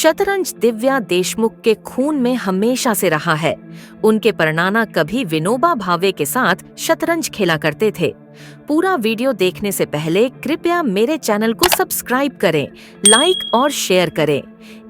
शतरंज दिव्या देशमुख के खून में हमेशा से रहा है। उनके परनाना कभी विनोबा भावे के साथ शतरंज खेला करते थे। पूरा वीडियो देखने से पहले कृपया मेरे चैनल को सब्सक्राइब करें, लाइक और शेयर करें।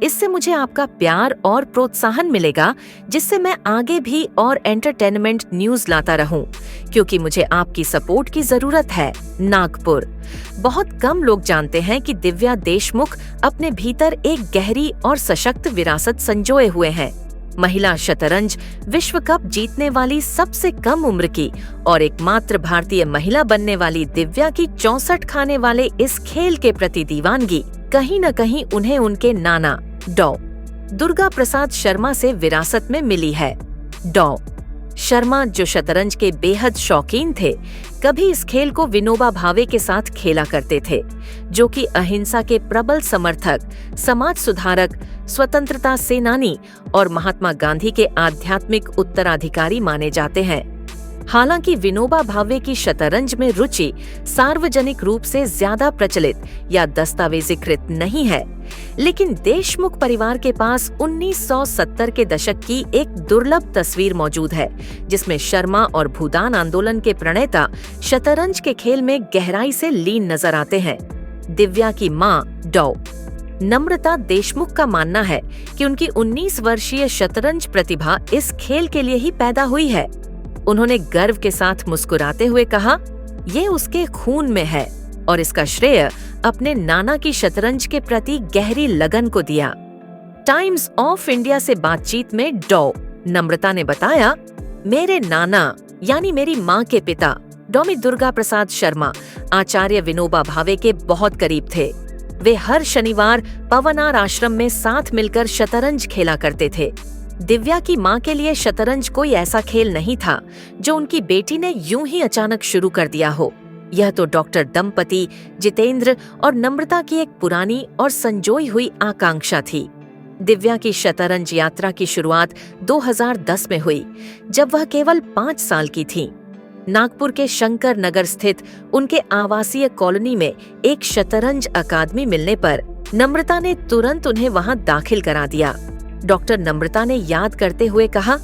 इससे मुझे आपका प्यार और प्रोत्साहन मिलेगा, जिससे मैं आगे भी और एंटरटेनमेंट न्यूज लाता रहूं, क्योंकि मुझे आपकी सपोर्ट की जरूरत है। नागपुर। बहुत कम लोग जानते हैं कि दिव्या देशमुख अपने भीतर एक गहरी और सशक्त विरासत संजोए हुए हैं। महिला शतरंज विश्व कप जीतने वाली सबसे कम उम्र की और एकमात्र भारतीय महिला बनने वाली दिव्या की 64 खाने वाले इस खेल के प्रति दीवानगी कहीं न कहीं उन्हें उनके नाना डॉ. दुर्गा प्रसाद शर्मा से विरासत में मिली है। डॉ. शर्मा, जो शतरंज के बेहद शौकीन थे, कभी इस खेल को विनोबा भावे के साथ खेला करते थे, जो कि अहिंसा के प्रबल समर्थक, समाज सुधारक, स्वतंत्रता सेनानी और महात्मा गांधी के आध्यात्मिक उत्तराधिकारी माने जाते हैं। हालांकि विनोबा भावे की शतरंज में रुचि सार्वजनिक रूप से ज्यादा प्रचलित या दस्तावेजीकृत नहीं है, लेकिन देशमुख परिवार के पास 1970 के दशक की एक दुर्लभ तस्वीर मौजूद है, जिसमें शर्मा और भूदान आंदोलन के प्रणेता शतरंज के खेल में गहराई से लीन नजर आते हैं। दिव्या की मां डॉ. नम्रता देशमुख का मानना है कि उनकी 19 वर्षीय शतरंज प्रतिभा इस खेल के लिए ही पैदा हुई है। उन्होंने गर्व के साथ मुस्कुराते हुए कहा, ये उसके खून में है और इसका श्रेय अपने नाना की शतरंज के प्रति गहरी लगन को दिया। टाइम्स ऑफ इंडिया से बातचीत में डॉ. नम्रता ने बताया, मेरे नाना यानी मेरी मां के पिता डॉ. दुर्गा प्रसाद शर्मा आचार्य विनोबा भावे के बहुत करीब थे। वे हर शनिवार पवनार आश्रम में साथ मिलकर शतरंज खेला करते थे। दिव्या की मां के लिए शतरंज कोई ऐसा खेल नहीं था जो उनकी बेटी ने यूं ही अचानक शुरू कर दिया हो। यह तो डॉक्टर दंपति जितेंद्र और नम्रता की एक पुरानी और संजोई हुई आकांक्षा थी। दिव्या की शतरंज यात्रा की शुरुआत 2010 में हुई, जब वह केवल 5 साल की थी। नागपुर के शंकर नगर स्थित उनके आवासीय कॉलोनी में एक शतरंज अकादमी मिलने पर नम्रता ने तुरंत उन्हें वहां दाखिल करा दिया। डॉक्टर नम्रता ने याद करते हुए कहा,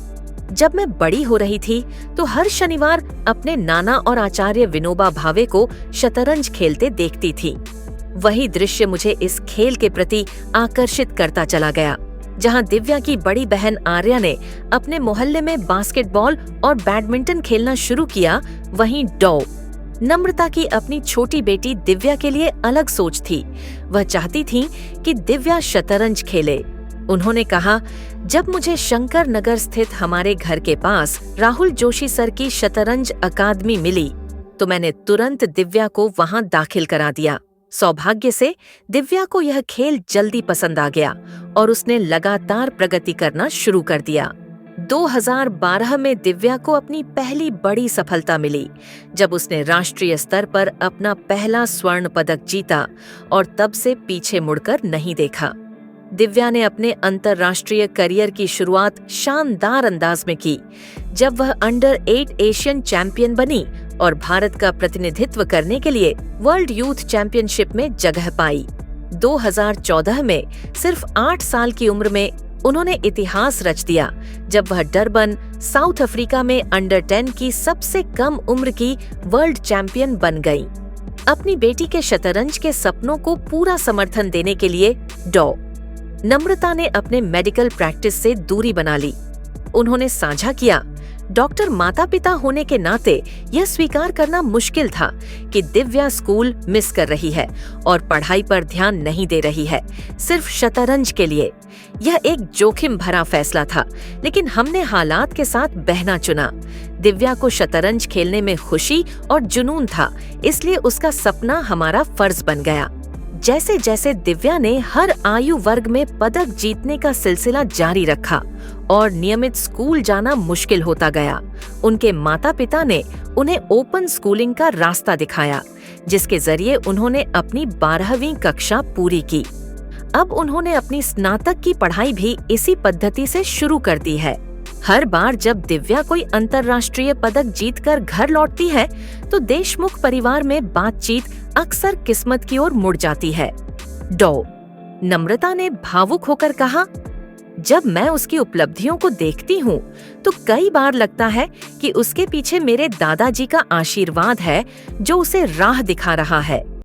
जब मैं बड़ी हो रही थी तो हर शनिवार अपने नाना और आचार्य विनोबा भावे को शतरंज खेलते देखती थी। वही दृश्य मुझे इस खेल के प्रति आकर्षित करता चला गया। जहां दिव्या की बड़ी बहन आर्या ने अपने मोहल्ले में बास्केटबॉल और बैडमिंटन खेलना शुरू किया, वहीं डॉ. नम्रता की अपनी छोटी बेटी दिव्या के लिए अलग सोच थी। वह चाहती थी कि दिव्या शतरंज खेले। उन्होंने कहा, जब मुझे शंकर नगर स्थित हमारे घर के पास राहुल जोशी सर की शतरंज अकादमी मिली, तो मैंने तुरंत दिव्या को वहां दाखिल करा दिया। सौभाग्य से दिव्या को यह खेल जल्दी पसंद आ गया और उसने लगातार प्रगति करना शुरू कर दिया। 2012 में दिव्या को अपनी पहली बड़ी सफलता मिली, जब उसने राष्ट्रीय स्तर पर अपना पहला स्वर्ण पदक जीता और तब से पीछे मुड़कर नहीं देखा। दिव्या ने अपने अंतर्राष्ट्रीय करियर की शुरुआत शानदार अंदाज में की, जब वह अंडर 8 एशियन चैंपियन बनी और भारत का प्रतिनिधित्व करने के लिए वर्ल्ड यूथ चैंपियनशिप में जगह पाई। 2014 में सिर्फ 8 साल की उम्र में उन्होंने इतिहास रच दिया, जब वह डरबन, साउथ अफ्रीका में अंडर 10 की सबसे कम उम्र की वर्ल्ड चैंपियन बन गई। अपनी बेटी के शतरंज के सपनों को पूरा समर्थन देने के लिए डॉ. नम्रता ने अपने मेडिकल प्रैक्टिस से दूरी बना ली। उन्होंने साझा किया, डॉक्टर माता पिता होने के नाते यह स्वीकार करना मुश्किल था कि दिव्या स्कूल मिस कर रही है और पढ़ाई पर ध्यान नहीं दे रही है, सिर्फ शतरंज के लिए। यह एक जोखिम भरा फैसला था, लेकिन हमने हालात के साथ बहना चुना। दिव्या को शतरंज खेलने में खुशी और जुनून था, इसलिए उसका सपना हमारा फर्ज बन गया। जैसे जैसे दिव्या ने हर आयु वर्ग में पदक जीतने का सिलसिला जारी रखा और नियमित स्कूल जाना मुश्किल होता गया, उनके माता पिता ने उन्हें ओपन स्कूलिंग का रास्ता दिखाया, जिसके जरिए उन्होंने अपनी 12वीं कक्षा पूरी की। अब उन्होंने अपनी स्नातक की पढ़ाई भी इसी पद्धति से शुरू कर दी है। हर बार जब दिव्या कोई अंतर्राष्ट्रीय पदक जीतकर घर लौटती है, तो देशमुख परिवार में बातचीत अक्सर किस्मत की ओर मुड़ जाती है। डॉ. नम्रता ने भावुक होकर कहा, जब मैं उसकी उपलब्धियों को देखती हूँ तो कई बार लगता है कि उसके पीछे मेरे दादाजी का आशीर्वाद है जो उसे राह दिखा रहा है।